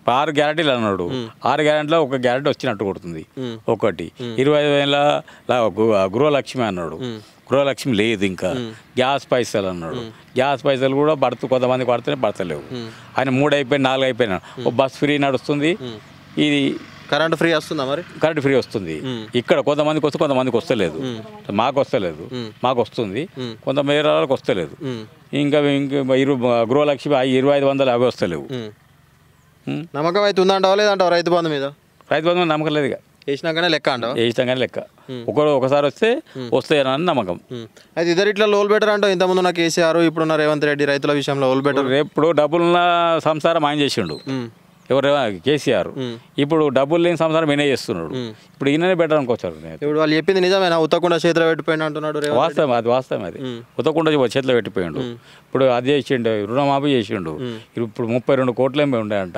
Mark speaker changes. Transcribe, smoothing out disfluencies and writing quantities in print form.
Speaker 1: 6 గ్యారెంటీలు అన్నాడు. 6 గ్యారెంటీలో ఒక గ్యారెంటీ వచ్చినట్టు కొడుతుంది. ఒకటి 25,000 గృహలక్ష్మి అన్నాడు. గృహలక్ష్మి లేదు. ఇంకా గ్యాస్ పైసలు అన్నాడు. గ్యాస్ పైసలు కూడా కొంతమందికి పడతలేవు. ఆయన 3 అయిపోయి 4 అయిపోయినా బస్ ఫ్రీ నడుస్తుంది. ఇది
Speaker 2: కరెంట్ ఫ్రీ వస్తుందా? మరి
Speaker 1: కరెంట్ ఫ్రీ వస్తుంది. ఇక్కడ కొంతమందికి వస్తే కొంతమందికి వస్తలేదు. మాకు వస్తలేదు. మాకు వస్తుంది, కొంత వేరే వాళ్ళకి వస్తలేదు. ఇంకా గృహలక్ష్మి 25,000 అవి వస్తలేవు.
Speaker 2: నమ్మకం అయితే ఉందంటావా లేదంటావా రైతు బంధు మీద?
Speaker 1: రైతు బంధు నమ్మకం లేదు. ఇక
Speaker 2: వేసినాకనే లెక్క అంటావా?
Speaker 1: వేసినాకనే లెక్క. ఒకసారి వస్తాయని నమ్మకం.
Speaker 2: అయితే ఇట్లా లోల్ బెటర్ అంటావు. ఇంతకుముందు నాకు కేసీఆర్, ఇప్పుడున్న రేవంత్ రెడ్డి రైతుల విషయంలో లోల్ బెటర్.
Speaker 1: రేపు డబ్బులున్న సంసారం ఆయన చేసిండు. ఎవరు? కేసీఆర్. ఇప్పుడు డబ్బులు లేని సంసారం ఈయన చేస్తున్నాడు. ఇప్పుడు ఈయననే బెటర్ అనుకోవచ్చు.
Speaker 2: ఇప్పుడు వాళ్ళు చెప్పింది నిజమేనా? ఉత్తకుండా చేతిలో పెట్టిపోయిండు అంటున్నాడు.
Speaker 1: వాస్తవం అది, వాస్తవం అది. ఉత్తకుండా చేతిలో పెట్టిపోయిండు. ఇప్పుడు అది చేసిండు, రుణమాఫీ చేసిండు. ఇప్పుడు 32 కోట్ల ఉండే అంట.